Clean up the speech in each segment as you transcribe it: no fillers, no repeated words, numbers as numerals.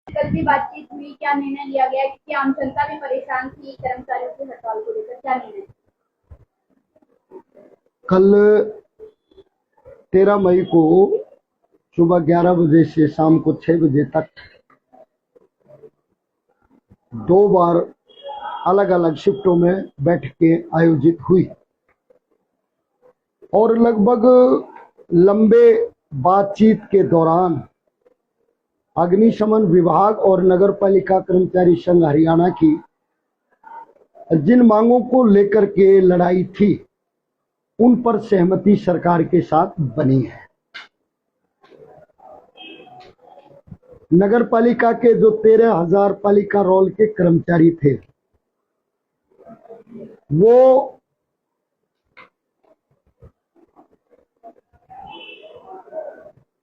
कल भी बातचीत हुई, क्या निर्णय लिया गया? क्योंकि आम जनता भी परेशान थी कर्मचारियों की हड़ताल को लेकर, क्या निर्णय? कल 13 मई को सुबह 11 बजे से शाम को 6 बजे तक 2 बार अलग अलग शिफ्टों में बैठकें आयोजित हुई और लगभग लंबे बातचीत के दौरान अग्निशमन विभाग और नगर पालिका कर्मचारी संघ हरियाणा की जिन मांगों को लेकर के लड़ाई थी उन पर सहमति सरकार के साथ बनी है। नगर पालिका के जो 13,000 पालिका रोल के कर्मचारी थे वो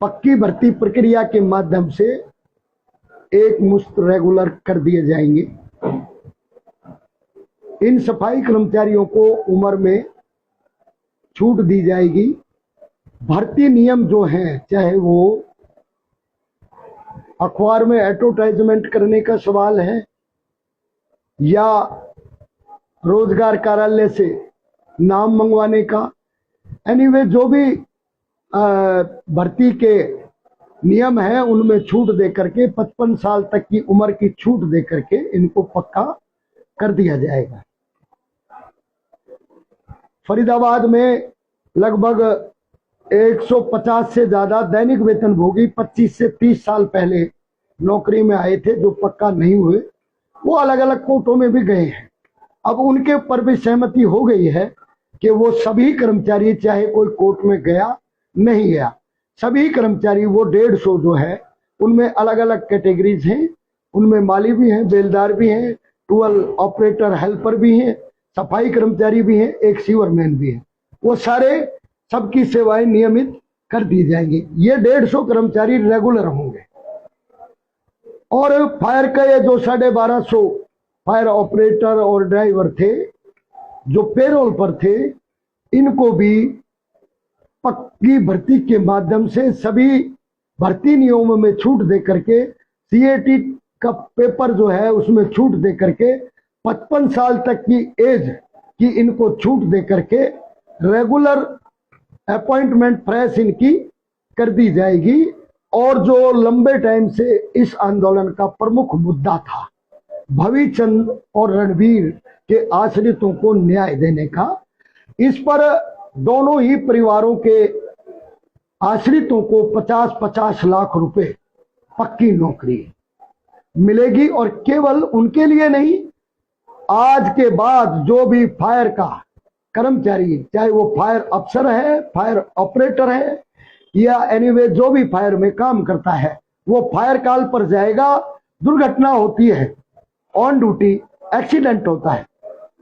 पक्की भर्ती प्रक्रिया के माध्यम से एक मुश्त रेगुलर कर दिए जाएंगे। इन सफाई कर्मचारियों को उम्र में छूट दी जाएगी। भर्ती नियम जो हैं, चाहे वो अखबार में एडवर्टाइजमेंट करने का सवाल है या रोजगार कार्यालय से नाम मंगवाने का, एनीवे जो भी भर्ती के नियम है उनमें छूट दे करके 55 साल तक की उम्र की छूट दे करके इनको पक्का कर दिया जाएगा। फरीदाबाद में लगभग 150 से ज्यादा दैनिक वेतनभोगी 25 से 30 साल पहले नौकरी में आए थे जो पक्का नहीं हुए, वो अलग अलग कोर्टों में भी गए हैं। अब उनके ऊपर भी सहमति हो गई है कि वो सभी कर्मचारी, चाहे कोई कोर्ट में गया नहीं गया, सभी कर्मचारी वो 150 जो है उनमें अलग अलग कैटेगरीज हैं। उनमें माली भी हैं, बेलदार भी हैं, टूल ऑपरेटर हेल्पर भी हैं, सफाई कर्मचारी भी हैं, एक सीवरमैन भी है। वो सारे सबकी सेवाएं नियमित कर दी जाएंगी। ये 150 कर्मचारी रेगुलर होंगे। और फायर का ये जो 1250 फायर ऑपरेटर और ड्राइवर थे जो पेरोल पर थे, इनको भी पक्की भर्ती के माध्यम से सभी भर्ती नियमों में छूट दे करके, सीएटी का पेपर जो है उसमें छूट दे करके 55 साल तक की एज की इनको छूट दे करके रेगुलर अपॉइंटमेंट फ्रेश इनकी कर दी जाएगी। और जो लंबे टाइम से इस आंदोलन का प्रमुख मुद्दा था, भविचंद और रणवीर के आश्रितों को न्याय देने का, इस पर दोनों ही परिवारों के आश्रितों को 50-50 लाख रुपए पक्की नौकरी मिलेगी। और केवल उनके लिए नहीं, आज के बाद जो भी फायर का कर्मचारी, चाहे वो फायर अफसर है, फायर ऑपरेटर है या एनीवे जो भी फायर में काम करता है, वो फायर कॉल पर जाएगा, दुर्घटना होती है, ऑन ड्यूटी एक्सीडेंट होता है,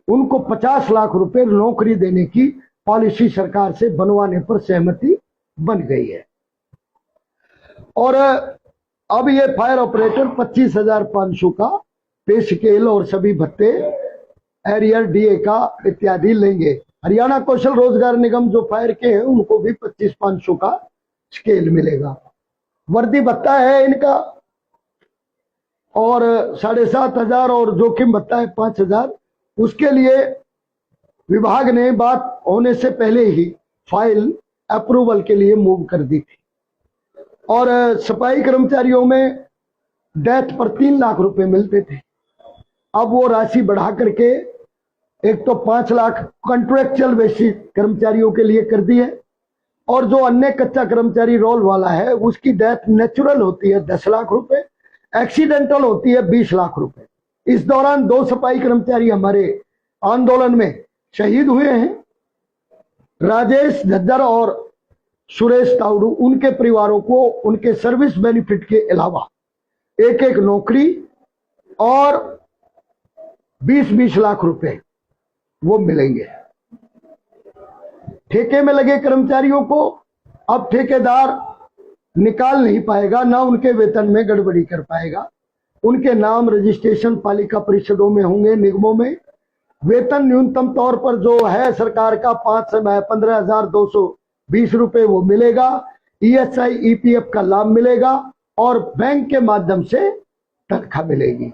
उनको 50 लाख रुपए नौकरी देने की पॉलिसी सरकार से बनवाने पर सहमति बन गई है। और अब ये फायर ऑपरेटर 25,500 का पे स्केल और सभी भत्ते, एरियर, डीए का इत्यादि लेंगे। हरियाणा कौशल रोजगार निगम जो फायर के हैं उनको भी 25,500 का स्केल मिलेगा। वर्दी भत्ता है इनका और 7,500 और जोखिम भत्ता है 5,000। उसके लिए विभाग ने बात होने से पहले ही फाइल अप्रूवल के लिए मूव कर दी थी। और सफाई कर्मचारियों में डेथ पर 3 लाख रुपए मिलते थे, अब वो राशि बढ़ा करके एक तो 5 लाख कॉन्ट्रेक्चुअल बेसिस कर्मचारियों के लिए कर दी है। और जो अन्य कच्चा कर्मचारी रोल वाला है उसकी डेथ नेचुरल होती है 10 लाख रुपए, एक्सीडेंटल होती है 20 लाख रुपए। इस दौरान 2 सफाई कर्मचारी हमारे आंदोलन में शहीद हुए हैं, राजेश झज्जर और सुरेश तावड़ू। उनके परिवारों को उनके सर्विस बेनिफिट के अलावा एक एक नौकरी और 20-20 लाख रुपए वो मिलेंगे। ठेके में लगे कर्मचारियों को अब ठेकेदार निकाल नहीं पाएगा, ना उनके वेतन में गड़बड़ी कर पाएगा। उनके नाम रजिस्ट्रेशन पालिका परिषदों में होंगे, निगमों में। वेतन न्यूनतम तौर पर जो है सरकार का 15,220 रुपए वो मिलेगा। ईएसआई ईपीएफ का लाभ मिलेगा और बैंक के माध्यम से तनख्वाह मिलेगी।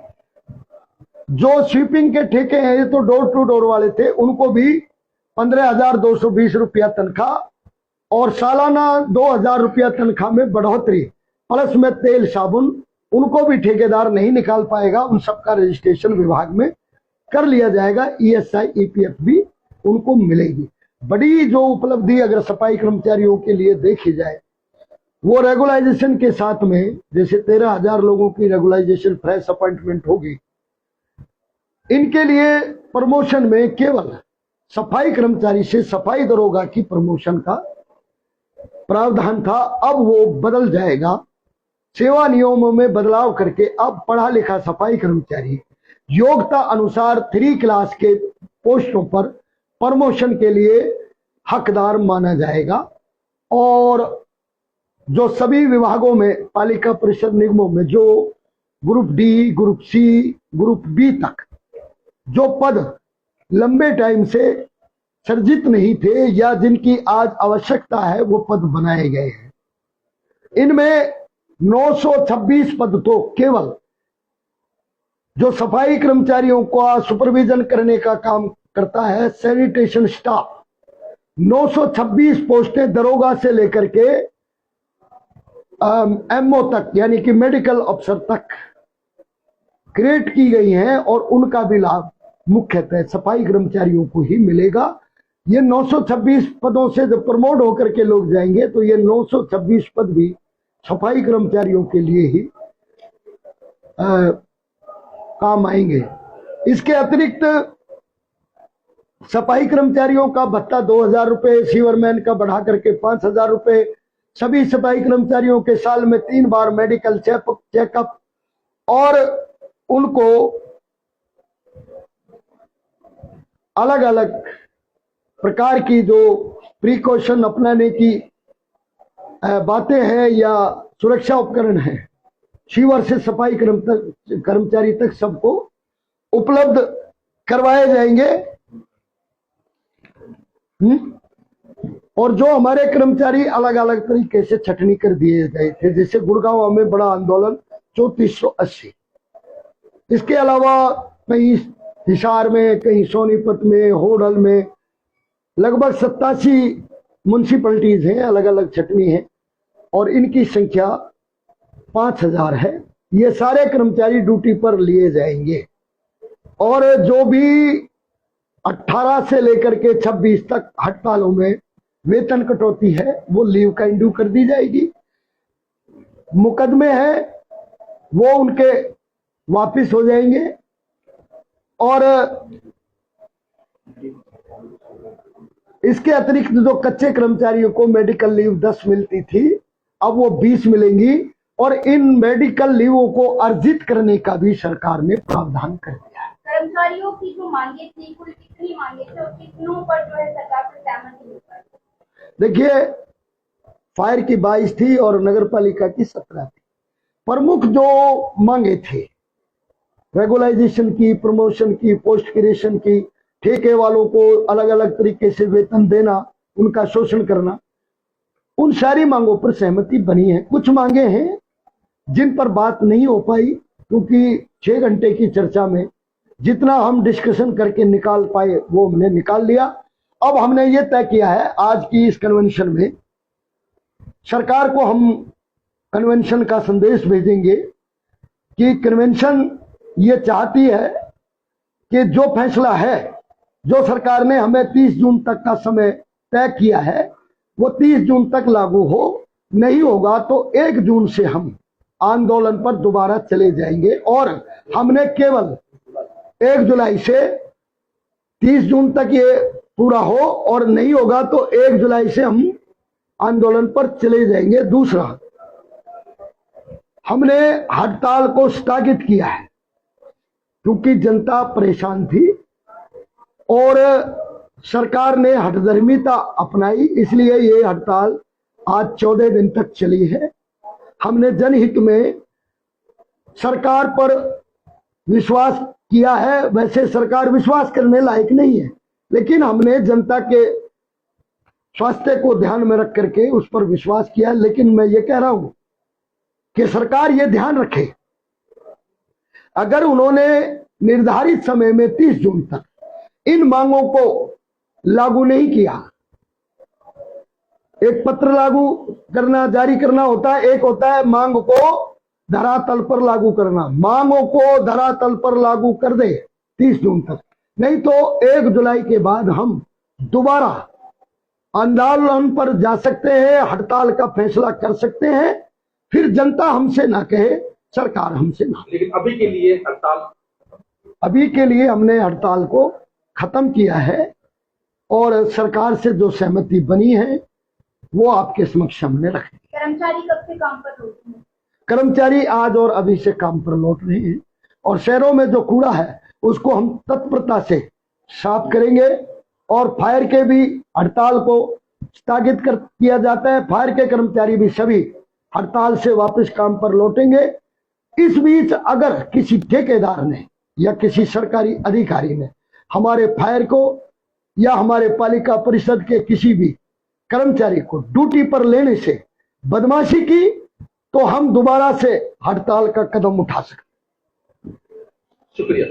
जो स्वीपिंग के ठेके हैं, ये तो डोर टू डोर वाले थे, उनको भी 15,220 रुपया तनख्वाह और सालाना 2,000 रुपया तनख्वाह में बढ़ोतरी, प्लस में तेल साबुन, उनको भी ठेकेदार नहीं निकाल पाएगा। उन सबका रजिस्ट्रेशन विभाग में कर लिया जाएगा। ESI EPF भी उनको मिलेगी। बड़ी जो उपलब्धि अगर सफाई कर्मचारियों के लिए देखी जाए, वो रेगुलाइजेशन के साथ में, जैसे 13,000 लोगों की रेगुलाइजेशन फ्रेश अपॉइंटमेंट होगी, इनके लिए प्रमोशन में केवल सफाई कर्मचारी से सफाई दरोगा की प्रमोशन का प्रावधान था, अब वो बदल जाएगा। सेवा नियमों में बदलाव करके अब पढ़ा लिखा सफाई कर्मचारी योग्यता अनुसार 3 क्लास के पोस्टों पर प्रमोशन के लिए हकदार माना जाएगा। और जो सभी विभागों में, पालिका परिषद निगमों में जो group D, group C, group B तक जो पद लंबे टाइम से सर्जित नहीं थे या जिनकी आज आवश्यकता है, वो पद बनाए गए हैं। इनमें 926 पद तो केवल जो सफाई कर्मचारियों का सुपरविजन करने का काम करता है, सैनिटेशन स्टाफ, 926 पोस्टें दरोगा से लेकर के MO तक, यानी कि मेडिकल अफसर तक क्रिएट की गई हैं और उनका भी लाभ मुख्यतः सफाई कर्मचारियों को ही मिलेगा। ये 926 पदों से जब प्रमोट होकर के लोग जाएंगे तो ये 926 पद भी सफाई कर्मचारियों के लिए ही काम आएंगे। इसके अतिरिक्त सफाई कर्मचारियों का भत्ता 2,000 रुपए, सीवरमैन का बढ़ा करके 5,000 रुपए, सभी सफाई कर्मचारियों के साल में 3 बार मेडिकल चेकअप और उनको अलग अलग प्रकार की जो प्रिकॉशन अपनाने की बातें हैं या सुरक्षा उपकरण हैं, सीवर से सफाई कर्मचारी तक सबको उपलब्ध करवाए जाएंगे। और जो हमारे कर्मचारी अलग अलग तरीके से छटनी कर दिए गए थे, जैसे गुड़गांव में बड़ा आंदोलन 3480, इसके अलावा कहीं हिसार में, कहीं सोनीपत में, होडल में लगभग 87 म्यूनसिपैलिटीज हैं, अलग अलग छटनी है और इनकी संख्या 5,000 है। ये सारे कर्मचारी ड्यूटी पर लिए जाएंगे और जो भी 18 से लेकर के 26 तक हड़तालों में वेतन कटौती है वो लीव का इंड्यू कर दी जाएगी। मुकदमे हैं वो उनके वापिस हो जाएंगे और इसके अतिरिक्त जो कच्चे कर्मचारियों को मेडिकल लीव 10 मिलती थी, अब वो 20 मिलेंगी और इन मेडिकल लीवों को अर्जित करने का भी सरकार ने प्रावधान कर दिया है। कर्मचारियों की जो मांगे थी, कुल कितनी मांगे थे और कितनों पर जो है सरकार से सहमति हो पाई? देखिए, फायर की 22 थी और नगर पालिका की 17 थी। प्रमुख जो मांगे थे, रेगुलाइजेशन की, प्रमोशन की, पोस्ट क्रिएशन की, ठेके वालों को अलग अलग तरीके से वेतन देना, उनका शोषण करना, उन सारी मांगों पर सहमति बनी है। कुछ मांगे हैं जिन पर बात नहीं हो पाई, क्योंकि 6 घंटे की चर्चा में जितना हम डिस्कशन करके निकाल पाए वो हमने निकाल लिया। अब हमने ये तय किया है आज की इस कन्वेंशन में, सरकार को हम कन्वेंशन का संदेश भेजेंगे कि कन्वेंशन ये चाहती है कि जो फैसला है, जो सरकार ने हमें 30 जून तक का समय तय किया है, वो 30 जून तक लागू हो। नहीं होगा तो 1 जून से हम आंदोलन पर दोबारा चले जाएंगे और हमने केवल 1 जुलाई से 30 जून तक ये पूरा हो और नहीं होगा तो 1 जुलाई से हम आंदोलन पर चले जाएंगे। दूसरा, हमने हड़ताल को स्थगित किया है क्योंकि जनता परेशान थी और सरकार ने हठधर्मिता अपनाई, इसलिए ये हड़ताल आज 14 दिन तक चली है। हमने जनहित में सरकार पर विश्वास किया है। वैसे सरकार विश्वास करने लायक नहीं है, लेकिन हमने जनता के स्वास्थ्य को ध्यान में रख करके उस पर विश्वास किया। लेकिन मैं ये कह रहा हूं कि सरकार ये ध्यान रखे अगर उन्होंने निर्धारित समय में 30 जून तक इन मांगों को लागू नहीं किया, एक पत्र लागू करना, जारी करना होता है, एक होता है मांग को धरातल पर लागू करना। मांगों को धरातल पर लागू कर दे 30 जून तक, नहीं तो 1 जुलाई के बाद हम दोबारा आंदोलन पर जा सकते हैं, हड़ताल का फैसला कर सकते हैं। फिर जनता हमसे ना कहे, सरकार हमसे ना। लेकिन अभी के लिए हड़ताल, अभी के लिए हमने हड़ताल को खत्म किया है और सरकार से जो सहमति बनी है वो आपके समक्ष हमने रखी। कर्मचारी कब से काम पर लौटे हैं? कर्मचारी आज और अभी से काम पर लौट रहे हैं और शहरों में जो कूड़ा है उसको हम तत्परता से साफ करेंगे और फायर के भी हड़ताल को स्थगित कर किया जाता है। फायर के कर्मचारी भी सभी हड़ताल से वापस काम पर लौटेंगे। इस बीच अगर किसी ठेकेदार ने या किसी सरकारी अधिकारी ने हमारे फायर को या हमारे पालिका परिषद के किसी भी कर्मचारी को ड्यूटी पर लेने से बदमाशी की तो हम दोबारा से हड़ताल का कदम उठा सकते। शुक्रिया।